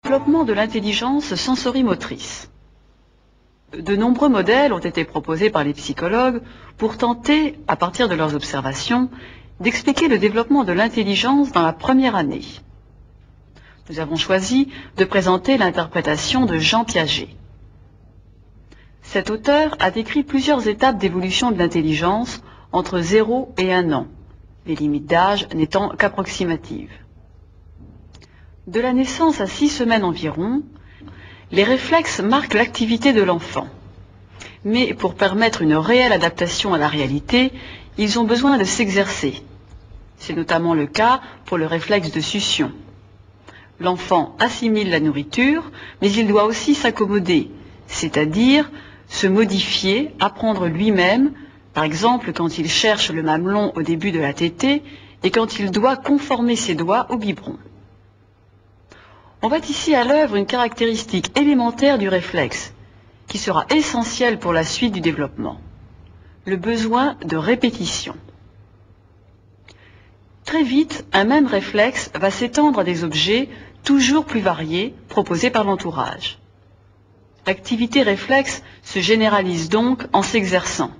Développement de l'intelligence sensorimotrice. De nombreux modèles ont été proposés par les psychologues pour tenter, à partir de leurs observations, d'expliquer le développement de l'intelligence dans la première année. Nous avons choisi de présenter l'interprétation de Jean Piaget. Cet auteur a décrit plusieurs étapes d'évolution de l'intelligence entre 0 et 1 an, les limites d'âge n'étant qu'approximatives. De la naissance à 6 semaines environ, les réflexes marquent l'activité de l'enfant. Mais pour permettre une réelle adaptation à la réalité, ils ont besoin de s'exercer. C'est notamment le cas pour le réflexe de succion. L'enfant assimile la nourriture, mais il doit aussi s'accommoder, c'est-à-dire se modifier, apprendre lui-même, par exemple quand il cherche le mamelon au début de la tétée et quand il doit conformer ses doigts au biberon. On voit ici à l'œuvre une caractéristique élémentaire du réflexe, qui sera essentielle pour la suite du développement, le besoin de répétition. Très vite, un même réflexe va s'étendre à des objets toujours plus variés proposés par l'entourage. L'activité réflexe se généralise donc en s'exerçant.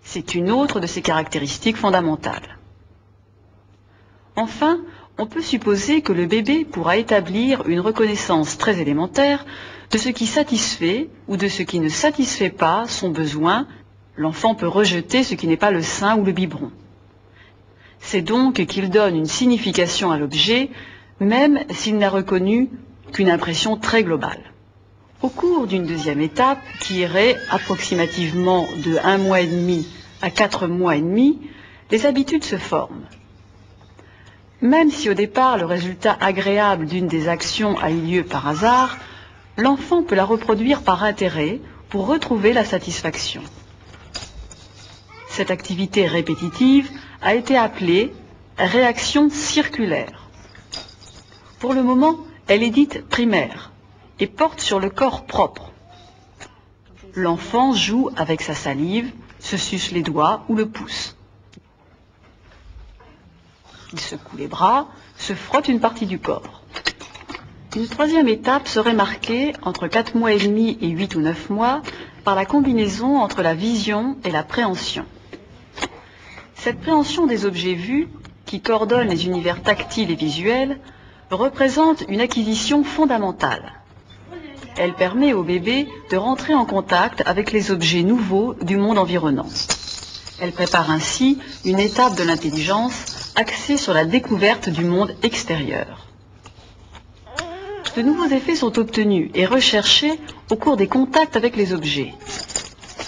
C'est une autre de ses caractéristiques fondamentales. Enfin, on peut supposer que le bébé pourra établir une reconnaissance très élémentaire de ce qui satisfait ou de ce qui ne satisfait pas son besoin. L'enfant peut rejeter ce qui n'est pas le sein ou le biberon. C'est donc qu'il donne une signification à l'objet, même s'il n'a reconnu qu'une impression très globale. Au cours d'une deuxième étape, qui irait approximativement de 1 mois et demi à 4 mois et demi, les habitudes se forment. Même si au départ le résultat agréable d'une des actions a eu lieu par hasard, l'enfant peut la reproduire par intérêt pour retrouver la satisfaction. Cette activité répétitive a été appelée réaction circulaire. Pour le moment, elle est dite primaire et porte sur le corps propre. L'enfant joue avec sa salive, se suce les doigts ou le pouce. Il secoue les bras, se frotte une partie du corps. Une troisième étape serait marquée entre 4 mois et demi et 8 ou 9 mois par la combinaison entre la vision et la préhension. Cette préhension des objets vus, qui coordonne les univers tactiles et visuels, représente une acquisition fondamentale. Elle permet au bébé de rentrer en contact avec les objets nouveaux du monde environnant. Elle prépare ainsi une étape de l'intelligence axée sur la découverte du monde extérieur. De nouveaux effets sont obtenus et recherchés au cours des contacts avec les objets.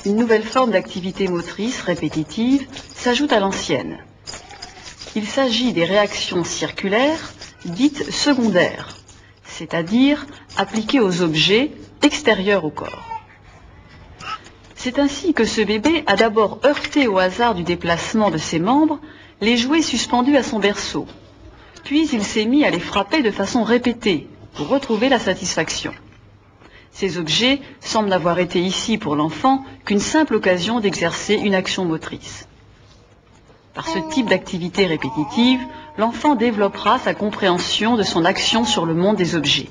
Une nouvelle forme d'activité motrice répétitive s'ajoute à l'ancienne. Il s'agit des réactions circulaires dites secondaires, c'est-à-dire appliquées aux objets extérieurs au corps. C'est ainsi que ce bébé a d'abord heurté au hasard du déplacement de ses membres les jouets suspendus à son berceau, puis il s'est mis à les frapper de façon répétée pour retrouver la satisfaction. Ces objets semblent n'avoir été ici pour l'enfant qu'une simple occasion d'exercer une action motrice. Par ce type d'activité répétitive, l'enfant développera sa compréhension de son action sur le monde des objets.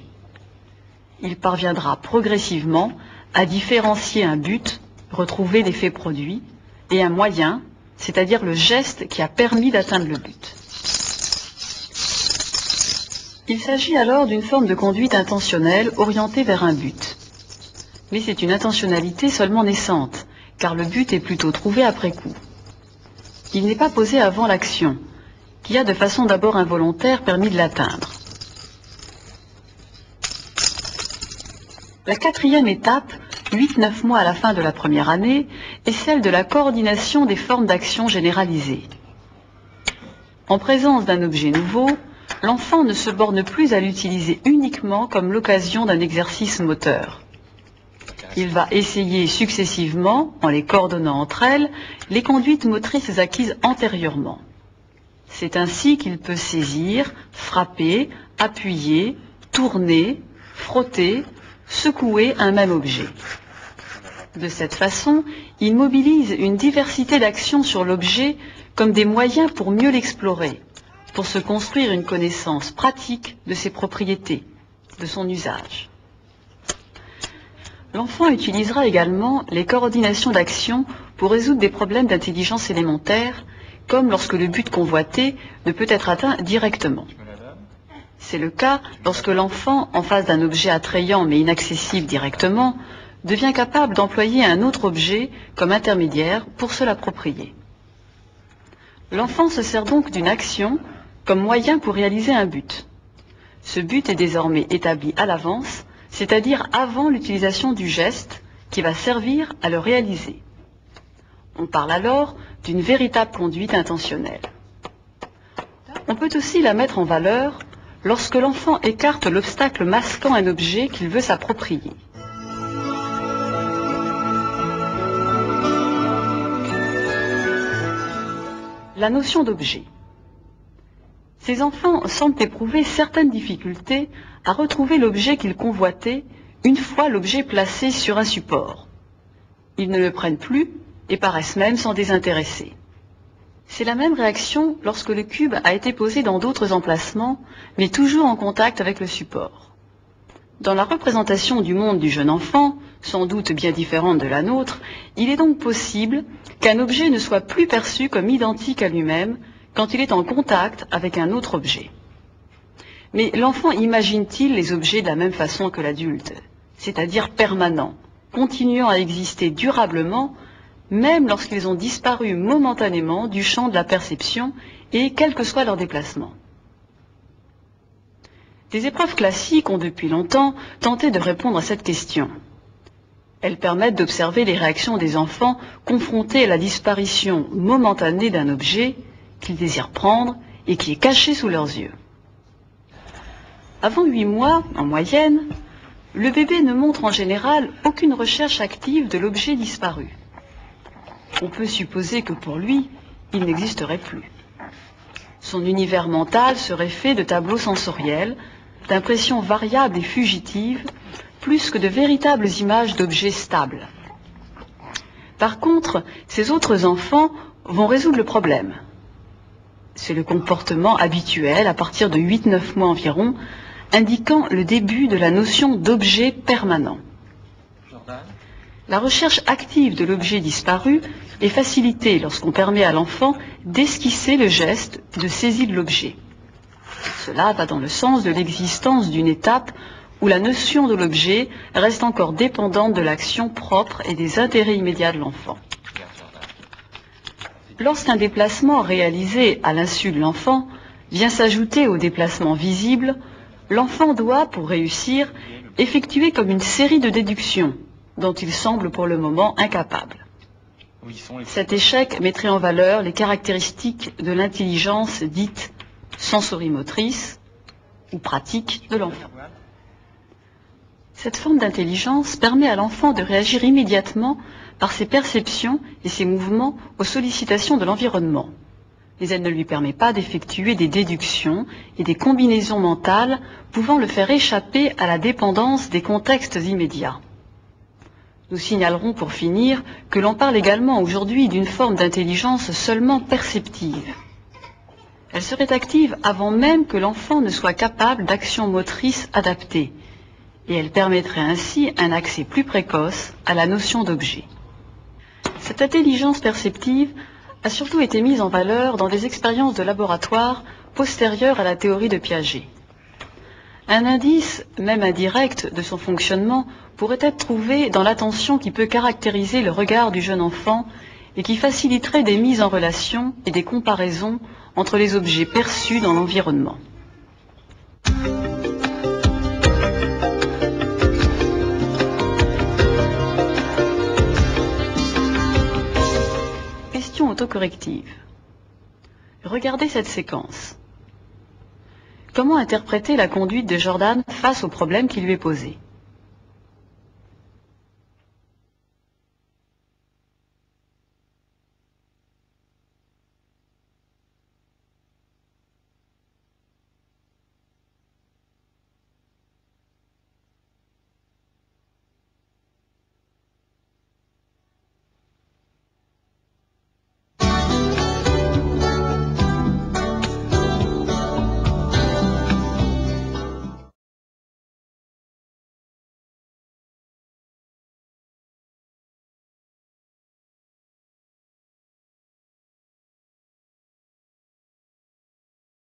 Il parviendra progressivement à différencier un but, retrouver l'effet produit, et un moyen, c'est-à-dire le geste qui a permis d'atteindre le but. Il s'agit alors d'une forme de conduite intentionnelle orientée vers un but. Mais c'est une intentionnalité seulement naissante, car le but est plutôt trouvé après coup. Il n'est pas posé avant l'action, qui a de façon d'abord involontaire permis de l'atteindre. La quatrième étape, 8-9 mois à la fin de la première année, est celle de la coordination des formes d'action généralisées. En présence d'un objet nouveau, l'enfant ne se borne plus à l'utiliser uniquement comme l'occasion d'un exercice moteur. Il va essayer successivement, en les coordonnant entre elles, les conduites motrices acquises antérieurement. C'est ainsi qu'il peut saisir, frapper, appuyer, tourner, frotter, secouer un même objet. De cette façon, il mobilise une diversité d'actions sur l'objet comme des moyens pour mieux l'explorer, pour se construire une connaissance pratique de ses propriétés, de son usage. L'enfant utilisera également les coordinations d'action pour résoudre des problèmes d'intelligence élémentaire, comme lorsque le but convoité ne peut être atteint directement. C'est le cas lorsque l'enfant, en face d'un objet attrayant mais inaccessible directement, devient capable d'employer un autre objet comme intermédiaire pour se l'approprier. L'enfant se sert donc d'une action comme moyen pour réaliser un but. Ce but est désormais établi à l'avance, c'est-à-dire avant l'utilisation du geste qui va servir à le réaliser. On parle alors d'une véritable conduite intentionnelle. On peut aussi la mettre en valeur lorsque l'enfant écarte l'obstacle masquant un objet qu'il veut s'approprier. La notion d'objet. Ces enfants semblent éprouver certaines difficultés à retrouver l'objet qu'ils convoitaient une fois l'objet placé sur un support. Ils ne le prennent plus et paraissent même s'en désintéresser. C'est la même réaction lorsque le cube a été posé dans d'autres emplacements, mais toujours en contact avec le support. Dans la représentation du monde du jeune enfant, sans doute bien différente de la nôtre, il est donc possible qu'un objet ne soit plus perçu comme identique à lui-même quand il est en contact avec un autre objet. Mais l'enfant imagine-t-il les objets de la même façon que l'adulte, c'est-à-dire permanents, continuant à exister durablement, même lorsqu'ils ont disparu momentanément du champ de la perception et quel que soit leur déplacement? Des épreuves classiques ont depuis longtemps tenté de répondre à cette question. Elles permettent d'observer les réactions des enfants confrontés à la disparition momentanée d'un objet qu'ils désirent prendre et qui est caché sous leurs yeux. Avant 8 mois, en moyenne, le bébé ne montre en général aucune recherche active de l'objet disparu. On peut supposer que pour lui, il n'existerait plus. Son univers mental serait fait de tableaux sensoriels, d'impressions variables et fugitives, plus que de véritables images d'objets stables. Par contre, ces autres enfants vont résoudre le problème. C'est le comportement habituel à partir de 8-9 mois environ, indiquant le début de la notion d'objet permanent. La recherche active de l'objet disparu est facilitée lorsqu'on permet à l'enfant d'esquisser le geste de saisie de l'objet. Cela va dans le sens de l'existence d'une étape où la notion de l'objet reste encore dépendante de l'action propre et des intérêts immédiats de l'enfant. Lorsqu'un déplacement réalisé à l'insu de l'enfant vient s'ajouter au déplacement visible, l'enfant doit, pour réussir, effectuer comme une série de déductions dont il semble pour le moment incapable. Cet échec mettrait en valeur les caractéristiques de l'intelligence dite sensorimotrice ou pratique de l'enfant. Cette forme d'intelligence permet à l'enfant de réagir immédiatement par ses perceptions et ses mouvements aux sollicitations de l'environnement. Mais elle ne lui permet pas d'effectuer des déductions et des combinaisons mentales pouvant le faire échapper à la dépendance des contextes immédiats. Nous signalerons pour finir que l'on parle également aujourd'hui d'une forme d'intelligence seulement perceptive. Elle serait active avant même que l'enfant ne soit capable d'actions motrices adaptées, et elle permettrait ainsi un accès plus précoce à la notion d'objet. Cette intelligence perceptive a surtout été mise en valeur dans des expériences de laboratoire postérieures à la théorie de Piaget. Un indice, même indirect, de son fonctionnement pourrait être trouvé dans l'attention qui peut caractériser le regard du jeune enfant et qui faciliterait des mises en relation et des comparaisons entre les objets perçus dans l'environnement. Question autocorrective. Regardez cette séquence. Comment interpréter la conduite de Jordan face au problème qui lui est posé?